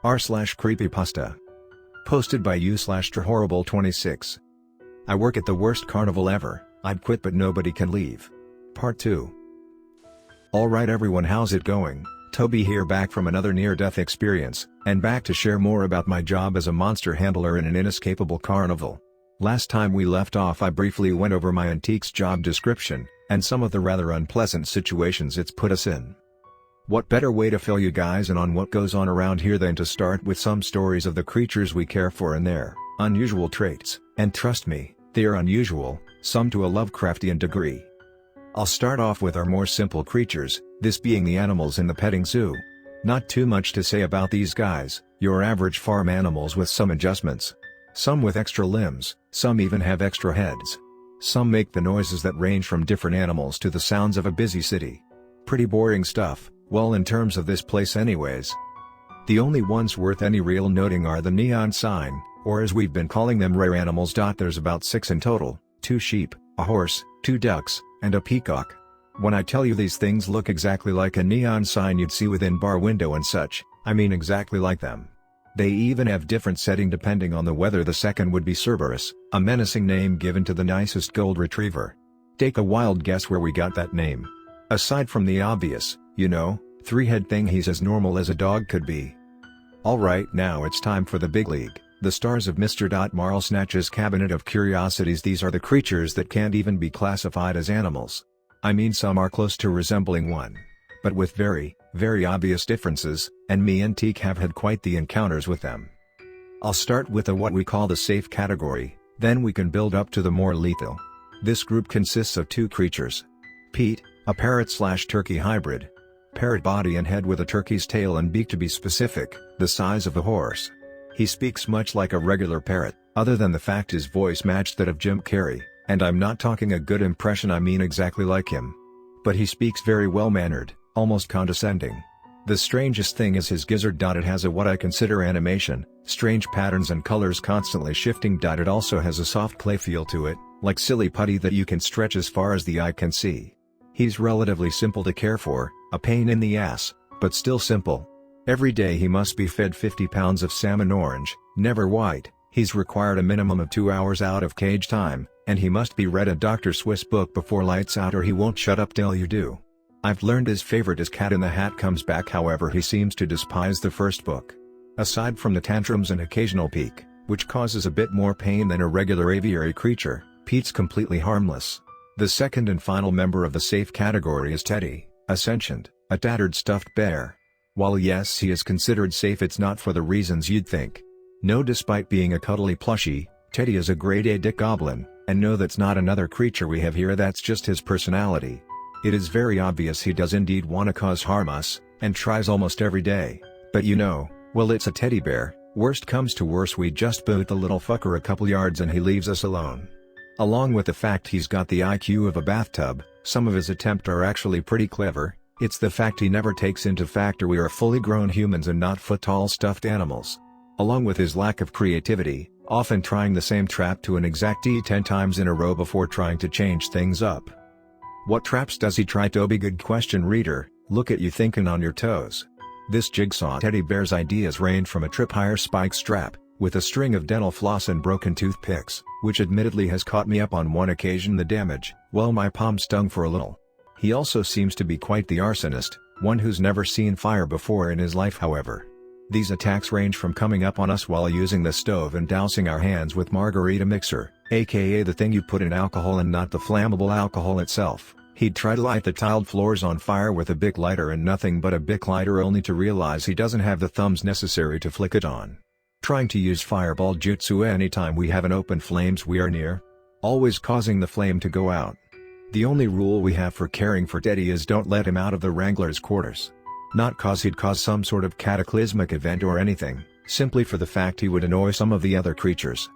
r/creepypasta. Posted by u/horrible26. I work at the worst carnival ever, I'd quit but nobody can leave. Part 2. Alright everyone, how's it going? Toby here, back from another near-death experience, and back to share more about my job as a monster handler in an inescapable carnival. Last time we left off, I briefly went over my antiques job description, and some of the rather unpleasant situations it's put us in. What better way to fill you guys in on what goes on around here than to start with some stories of the creatures we care for and their unusual traits, and trust me, they are unusual, some to a Lovecraftian degree. I'll start off with our more simple creatures, this being the animals in the petting zoo. Not too much to say about these guys, your average farm animals with some adjustments. Some with extra limbs, some even have extra heads. Some make the noises that range from different animals to the sounds of a busy city. Pretty boring stuff, well, in terms of this place anyways. The only ones worth any real noting are the neon sign, or as we've been calling them, rare animals. There's about 6 in total, 2 sheep, a horse, 2 ducks, and a peacock. When I tell you these things look exactly like a neon sign you'd see within bar window and such, I mean exactly like them. They even have different setting depending on the weather. The second would be Cerberus, a menacing name given to the nicest gold retriever. Take a wild guess where we got that name. Aside from the obvious, 3-head thing, he's as normal as a dog could be. Alright, now it's time for the big league, the stars of Mr. Marlsnatch's Cabinet of Curiosities. These are the creatures that can't even be classified as animals. I mean, some are close to resembling one, but with very, very obvious differences, and me and Teak have had quite the encounters with them. I'll start with what we call the safe category, then we can build up to the more lethal. This group consists of 2 creatures. Pete, a parrot/turkey hybrid. Parrot body and head with a turkey's tail and beak, to be specific, the size of a horse. He speaks much like a regular parrot, other than the fact his voice matched that of Jim Carrey, and I'm not talking a good impression, I mean exactly like him. But he speaks very well-mannered, almost condescending. The strangest thing is his gizzard. It has what I consider animation, strange patterns and colors constantly shifting. It also has a soft clay feel to it, like silly putty that you can stretch as far as the eye can see. He's relatively simple to care for, a pain in the ass, but still simple. Every day he must be fed 50 pounds of salmon orange, never white. He's required a minimum of 2 hours out of cage time, and he must be read a Dr. Swiss book before lights out, or he won't shut up till you do. I've learned his favorite is Cat in the Hat comes back, however he seems to despise the first book. Aside from the tantrums and occasional peak, which causes a bit more pain than a regular aviary creature, Pete's completely harmless. The second and final member of the safe category is Teddy, a sentient, a tattered stuffed bear. While yes, he is considered safe, it's not for the reasons you'd think. No, despite being a cuddly plushie, Teddy is a grade A dick goblin, and no, that's not another creature we have here, that's just his personality. It is very obvious he does indeed want to cause harm us, and tries almost every day, but well, it's a teddy bear. Worst comes to worst, we just boot the little fucker a couple yards and he leaves us alone. Along with the fact he's got the IQ of a bathtub, some of his attempts are actually pretty clever. It's the fact he never takes into factor we are fully grown humans and not foot-tall stuffed animals. Along with his lack of creativity, often trying the same trap to an exact 10 times in a row before trying to change things up. What traps does he try, Toby? Good question, reader, look at you thinking on your toes. This jigsaw teddy bear's ideas range from a tripwire spike strap, with a string of dental floss and broken toothpicks, which admittedly has caught me up on one occasion. The damage, well, my palm stung for a little. He also seems to be quite the arsonist, one who's never seen fire before in his life, however. These attacks range from coming up on us while using the stove and dousing our hands with margarita mixer, aka the thing you put in alcohol and not the flammable alcohol itself. He'd try to light the tiled floors on fire with a Bic lighter and nothing but a Bic lighter, only to realize he doesn't have the thumbs necessary to flick it on. Trying to use fireball jutsu anytime we have an open flames we are near. Always causing the flame to go out. The only rule we have for caring for Teddy is don't let him out of the Wrangler's quarters. Not cause he'd cause some sort of cataclysmic event or anything, simply for the fact he would annoy some of the other creatures.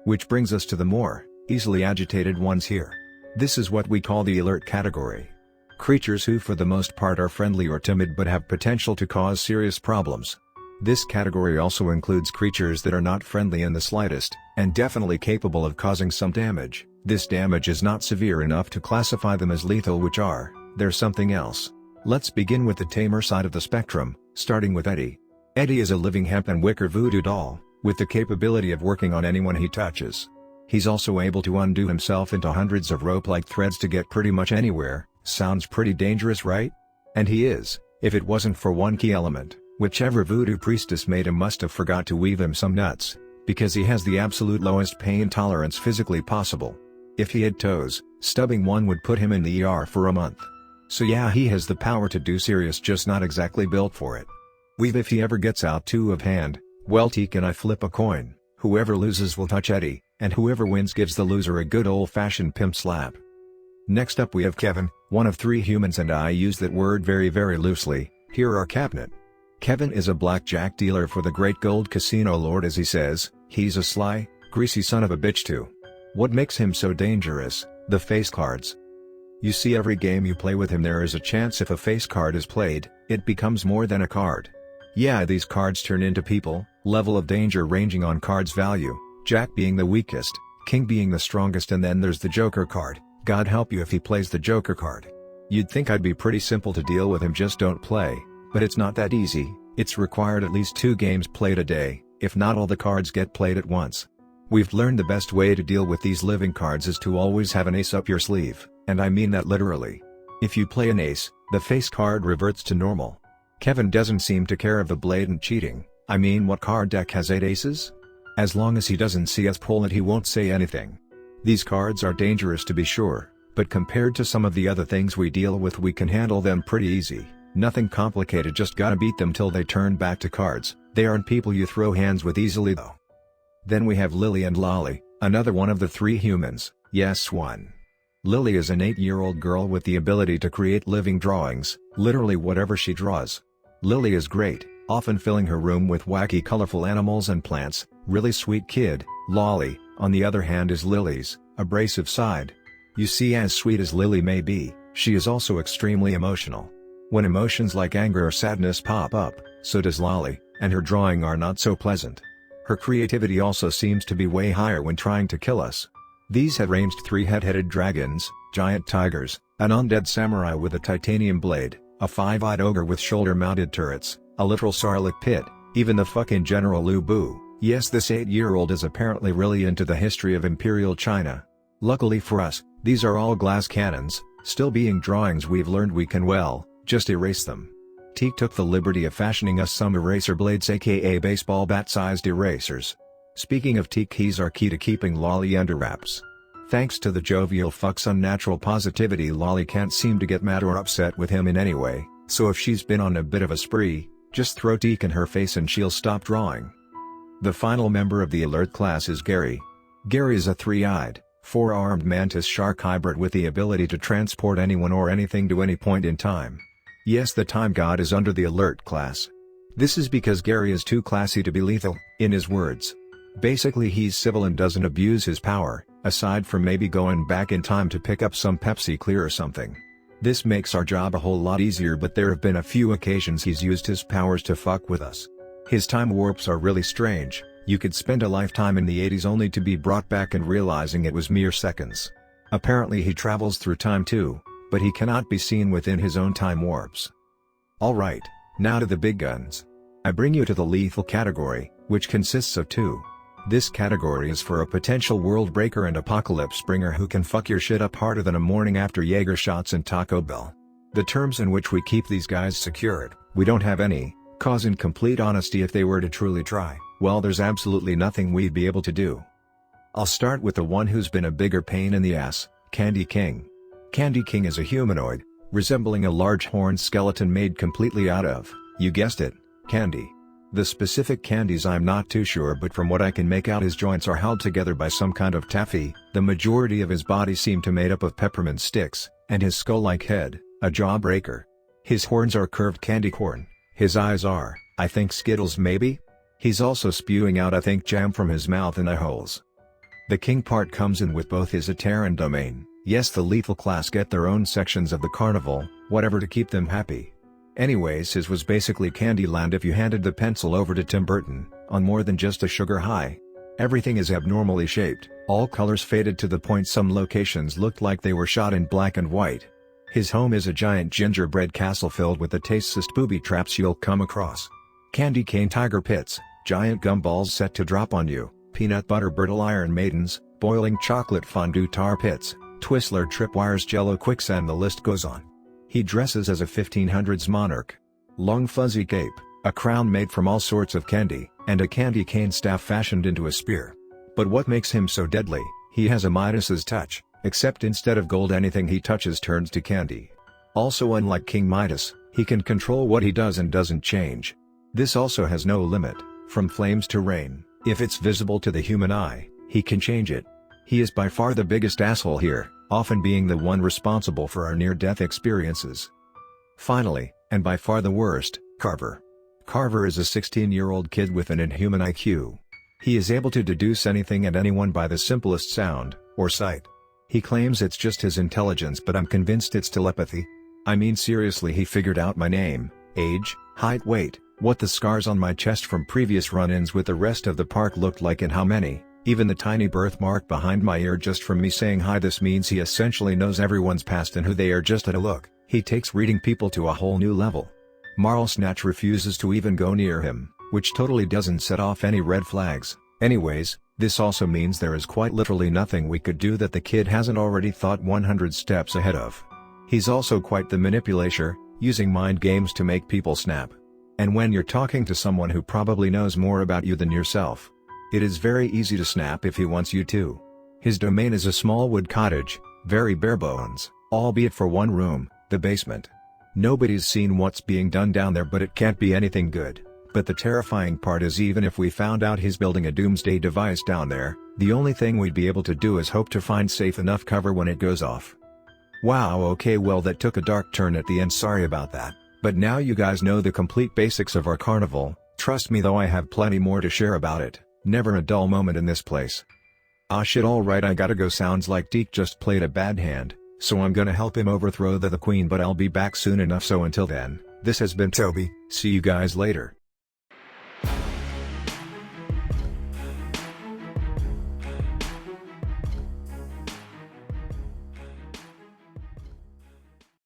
Which brings us to the more easily agitated ones here. This is what we call the alert category. Creatures who for the most part are friendly or timid but have potential to cause serious problems. This category also includes creatures that are not friendly in the slightest, and definitely capable of causing some damage. This damage is not severe enough to classify them as lethal, which are, they're something else. Let's begin with the tamer side of the spectrum, starting with Eddie. Eddie is a living hemp and wicker voodoo doll, with the capability of working on anyone he touches. He's also able to undo himself into hundreds of rope-like threads to get pretty much anywhere. Sounds pretty dangerous, right? And he is, if it wasn't for one key element. Whichever voodoo priestess made him must have forgot to weave him some nuts, because he has the absolute lowest pain tolerance physically possible. If he had toes, stubbing one would put him in the ER for a month. So yeah, he has the power to do serious, just not exactly built for it. Weave if he ever gets out too of hand. Well, Teak and I flip a coin, whoever loses will touch Eddie, and whoever wins gives the loser a good old-fashioned pimp slap. Next up we have Kevin, one of 3 humans, and I use that word very loosely. Here are Cabinet. Kevin is a blackjack dealer for the Great Gold Casino Lord, as he says. He's a sly, greasy son of a bitch too. What makes him so dangerous? The face cards. You see, every game you play with him there is a chance if a face card is played, it becomes more than a card. Yeah, these cards turn into people, level of danger ranging on card's value, Jack being the weakest, King being the strongest, and then there's the Joker card. God help you if he plays the Joker card. You'd think I'd be pretty simple to deal with him, just don't play. But it's not that easy. It's required at least 2 games played a day, if not all the cards get played at once. We've learned the best way to deal with these living cards is to always have an ace up your sleeve, and I mean that literally. If you play an ace, the face card reverts to normal. Kevin doesn't seem to care of the blatant cheating. I mean, what card deck has 8 aces? As long as he doesn't see us pull it, he won't say anything. These cards are dangerous to be sure, but compared to some of the other things we deal with, we can handle them pretty easy. Nothing complicated, just gotta beat them till they turn back to cards. They aren't people you throw hands with easily though. Then we have Lily and Lolly, another one of the 3 humans. Yes, one. Lily is an 8-year-old girl with the ability to create living drawings, literally whatever she draws. Lily is great, often filling her room with wacky colorful animals and plants. Really sweet kid. Lolly, on the other hand, is Lily's abrasive side. You see, as sweet as Lily may be, she is also extremely emotional. When emotions like anger or sadness pop up, so does Lolly, and her drawing are not so pleasant. Her creativity also seems to be way higher when trying to kill us. These have ranged 3 head-headed dragons, giant tigers, an undead samurai with a titanium blade, a 5-eyed ogre with shoulder-mounted turrets, a literal Sarlacc pit, even the fucking General Lu Bu. Yes, this 8-year-old is apparently really into the history of Imperial China. Luckily for us, these are all glass cannons. Still, being drawings, we've learned we can, well, just erase them. Teak took the liberty of fashioning us some eraser blades, aka baseball bat-sized erasers. Speaking of Teak, he's our key to keeping Lolly under wraps. Thanks to the jovial fuck's unnatural positivity, Lolly can't seem to get mad or upset with him in any way, so if she's been on a bit of a spree, just throw Teak in her face and she'll stop drawing. The final member of the alert class is Gary. Gary is a 3-eyed, 4-armed mantis shark hybrid with the ability to transport anyone or anything to any point in time. Yes, the time god is under the alert class. This is because Gary is too classy to be lethal, in his words. Basically, he's civil and doesn't abuse his power, aside from maybe going back in time to pick up some Pepsi Clear or something. This makes our job a whole lot easier, but there have been a few occasions he's used his powers to fuck with us. His time warps are really strange. You could spend a lifetime in the 80s only to be brought back and realizing it was mere seconds. Apparently he travels through time too, but he cannot be seen within his own time warps. Alright, now to the big guns. I bring you to the lethal category, which consists of 2. This category is for a potential world breaker and apocalypse bringer who can fuck your shit up harder than a morning after Jaeger shots and Taco Bell. The terms in which we keep these guys secured, we don't have any, cause in complete honesty if they were to truly try, well, there's absolutely nothing we'd be able to do. I'll start with the one who's been a bigger pain in the ass, Candy King. Candy King is a humanoid, resembling a large horned skeleton made completely out of, you guessed it, candy. The specific candies I'm not too sure, but from what I can make out, his joints are held together by some kind of taffy. The majority of his body seemed to made up of peppermint sticks, and his skull-like head, a jawbreaker. His horns are curved candy corn, his eyes are, I think, Skittles maybe? He's also spewing out, I think, jam from his mouth in eye holes. The king part comes in with both his Ater and domain. Yes, the lethal class get their own sections of the carnival, whatever to keep them happy. Anyways, his was basically Candyland if you handed the pencil over to Tim Burton, on more than just a sugar high. Everything is abnormally shaped, all colors faded to the point some locations looked like they were shot in black and white. His home is a giant gingerbread castle filled with the tastest booby traps you'll come across. Candy cane tiger pits, giant gumballs set to drop on you, peanut butter brittle iron maidens, boiling chocolate fondue tar pits, Twizzler tripwires jello quicksand, the list goes on. He dresses as a 1500s monarch. Long fuzzy cape, a crown made from all sorts of candy, and a candy cane staff fashioned into a spear. But what makes him so deadly? He has a Midas's touch, except instead of gold anything he touches turns to candy. Also, unlike King Midas, he can control what he does and doesn't change. This also has no limit, from flames to rain. If it's visible to the human eye, he can change it. He is by far the biggest asshole here, often being the one responsible for our near-death experiences. Finally, and by far the worst, Carver. Carver is a 16-year-old kid with an inhuman IQ. He is able to deduce anything and anyone by the simplest sound, or sight. He claims it's just his intelligence, but I'm convinced it's telepathy. I mean seriously, he figured out my name, age, height, weight, what the scars on my chest from previous run-ins with the rest of the park looked like and how many, even the tiny birthmark behind my ear just from me saying hi. This means he essentially knows everyone's past and who they are just at a look. He takes reading people to a whole new level. Marl Snatch refuses to even go near him, which totally doesn't set off any red flags. Anyways, this also means there is quite literally nothing we could do that the kid hasn't already thought 100 steps ahead of. He's also quite the manipulator, using mind games to make people snap. And when you're talking to someone who probably knows more about you than yourself, it is very easy to snap if he wants you to. His domain is a small wood cottage, very bare bones, albeit for one room, the basement. Nobody's seen what's being done down there, but it can't be anything good. But the terrifying part is, even if we found out he's building a doomsday device down there, the only thing we'd be able to do is hope to find safe enough cover when it goes off. Wow, okay, well that took a dark turn at the end, sorry about that, but now you guys know the complete basics of our carnival. Trust me though, I have plenty more to share about it. Never a dull moment in this place. Ah shit, alright, I gotta go. Sounds like Deke just played a bad hand, so I'm gonna help him overthrow the queen, but I'll be back soon enough, so until then, this has been Toby, see you guys later.